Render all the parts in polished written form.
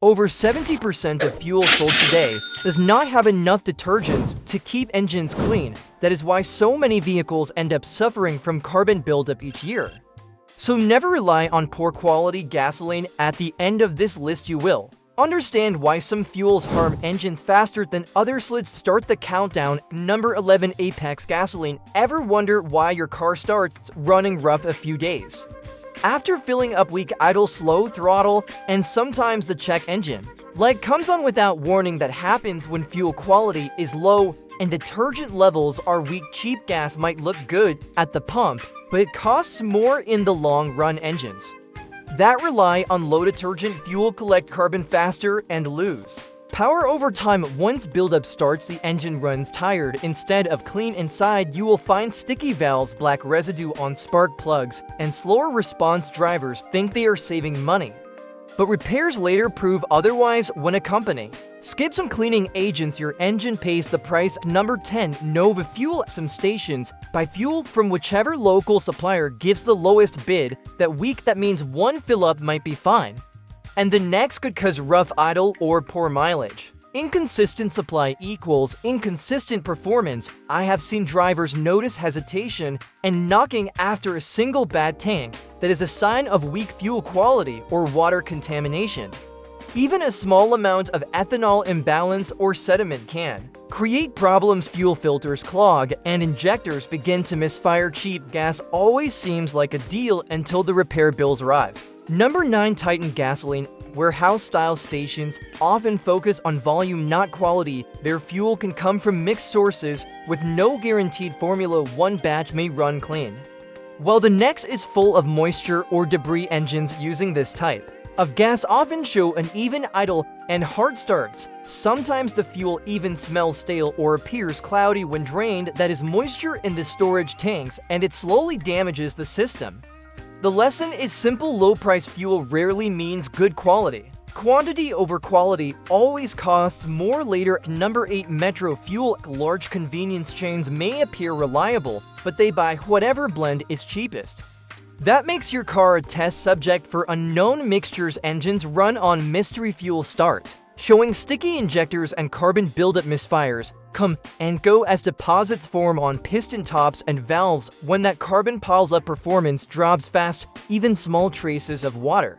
Over 70% of fuel sold today does not have enough detergents to keep engines clean. That is why so many vehicles end up suffering from carbon buildup each year. So never rely on poor quality gasoline. At the end of this list you will understand why some fuels harm engines faster than others. Let's start the countdown. Number 11, Apex gasoline. Ever wonder why your car starts running rough a few days after filling up? Weak idle, slow throttle, and sometimes the check engine light comes on without warning. That happens when fuel quality is low and detergent levels are weak. Cheap gas might look good at the pump, but it costs more in the long run. Engines that rely on low detergent fuel collect carbon faster and lose power over time. Once buildup starts, the engine runs tired instead of clean. Inside, you will find sticky valves, black residue on spark plugs, and slower response. Drivers think they are saving money, but repairs later prove otherwise. When a company skips some cleaning agents, your engine pays the price. Number 10, Nova Fuel. Some stations buy fuel from whichever local supplier gives the lowest bid that week. That means one fill-up might be fine, and the next could cause rough idle or poor mileage. Inconsistent supply equals inconsistent performance. I have seen drivers notice hesitation and knocking after a single bad tank. That is a sign of weak fuel quality or water contamination. Even a small amount of ethanol imbalance or sediment can create problems. Fuel filters clog and injectors begin to misfire. Cheap gas always seems like a deal until the repair bills arrive. Number 9, Titan gasoline. Warehouse-style stations often focus on volume, not quality. Their fuel can come from mixed sources with no guaranteed formula. One batch may run clean, while the next is full of moisture or debris. Engines using this type of gas often show uneven idle and hard starts. Sometimes the fuel even smells stale or appears cloudy when drained. That is moisture in the storage tanks, and it slowly damages the system. The lesson is simple: low-price fuel rarely means good quality. Quantity over quality always costs more later. Number 8, Metro Fuel. Large convenience chains may appear reliable, but they buy whatever blend is cheapest. That makes your car a test subject for unknown mixtures. Engines run on mystery fuel start, showing sticky injectors and carbon buildup. Misfires come and go as deposits form on piston tops and valves. When that carbon piles up, performance drops fast. Even small traces of water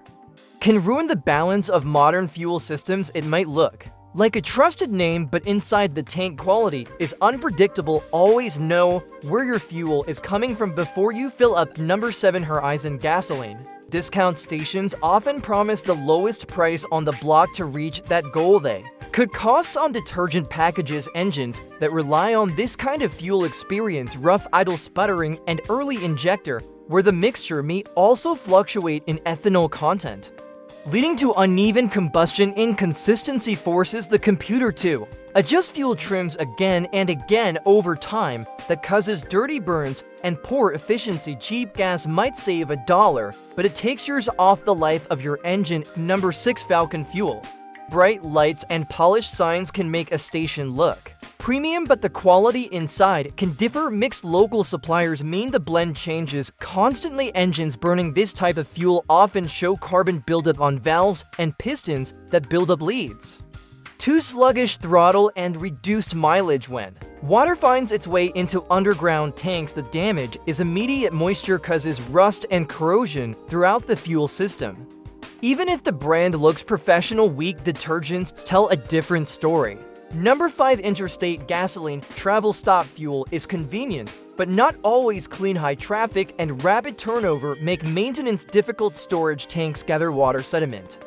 can ruin the balance of modern fuel systems. It might look like a trusted name, but inside the tank quality is unpredictable. Always know where your fuel is coming from before you fill up. Number 7, Horizon gasoline. Discount stations often promise the lowest price on the block. To reach that goal, they cut costs on detergent packages. Engines that rely on this kind of fuel experience rough idle, sputtering, and early injector, where the mixture may also fluctuate in ethanol content, leading to uneven combustion. Inconsistency forces the computer to adjust fuel trims again and again over time. That causes dirty burns and poor efficiency. Cheap gas might save $1, but it takes years off the life of your engine. Number 6, Falcon Fuel. Bright lights and polished signs can make a station look premium, but the quality inside can differ. Mixed local suppliers mean the blend changes constantly. Engines burning this type of fuel often show carbon buildup on valves and pistons. That buildup leads to sluggish throttle and reduced mileage. When water finds its way into underground tanks, the damage is immediate. Moisture causes rust and corrosion throughout the fuel system. Even if the brand looks professional, weak detergents tell a different story. Number 5, Interstate gasoline. Travel stop fuel is convenient, but not always clean. High traffic and rapid turnover make maintenance difficult. Storage tanks gather water, sediment,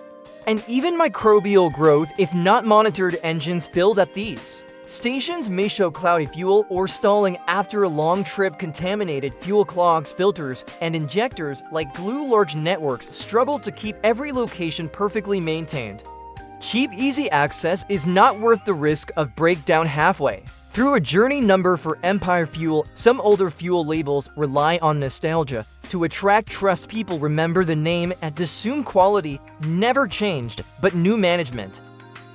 and even microbial growth if not monitored. Engines filled at these stations may show cloudy fuel or stalling after a long trip. Contaminated fuel clogs filters and injectors like glue. Large networks struggle to keep every location perfectly maintained. Cheap, easy access is not worth the risk of breakdown halfway through a journey. Number for Empire Fuel. Some older fuel labels rely on nostalgia to attract trust. People remember the name and assume quality never changed, but new management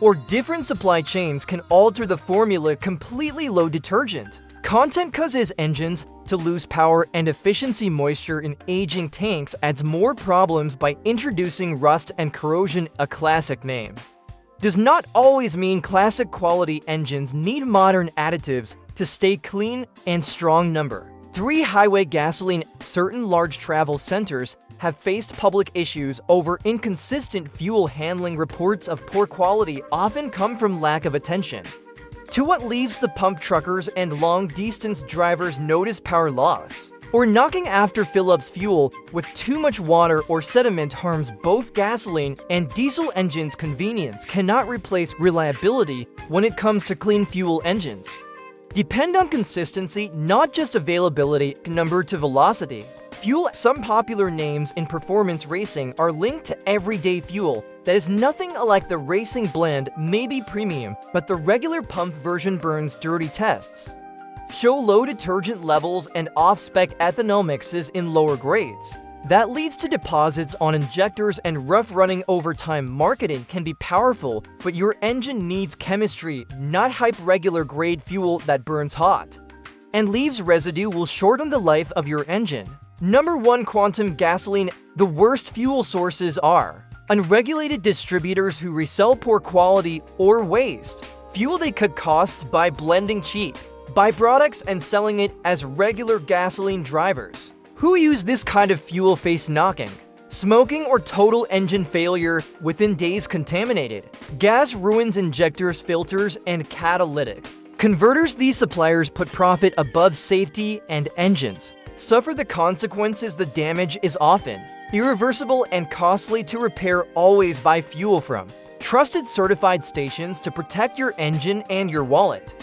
or different supply chains can alter the formula completely. Low detergent content causes engines to lose power and efficiency. Moisture in aging tanks adds more problems by introducing rust and corrosion. A classic name does not always mean classic quality engines need modern additives to stay clean and strong. Number 3. Highway gasoline. Certain large travel centers have faced public issues over inconsistent fuel handling. Reports of poor quality often come from lack of attention to what leaves the pump. Truckers and long-distance drivers notice power loss or knocking after fill-ups. Fuel with too much water or sediment harms both gasoline and diesel engines. Convenience cannot replace reliability when it comes to clean fuel engines. Depend on consistency, not just availability. Number 2. Velocity. Fuel. Some popular names in performance racing are linked to everyday fuel that is nothing like the racing blend. May be premium, but the regular pump version burns. Dirty tests show low detergent levels and off-spec ethanol mixes in lower grades. That leads to deposits on injectors and rough running. Over time, marketing can be powerful, but your engine needs chemistry, not hype. Regular grade fuel that burns hot and leaves residue will shorten the life of your engine. Number 1. Quantum gasoline. The worst fuel sources are unregulated distributors who resell poor quality or waste fuel. They cut costs by blending cheap byproducts and selling it as regular gasoline. Drivers who use this kind of fuel face knocking, smoking, or total engine failure within days. Contaminated gas ruins injectors, filters, and catalytic converters. These suppliers put profit above safety, and engines suffer the consequences. The damage is often irreversible and costly to repair. Always buy fuel from trusted certified stations to protect your engine and your wallet.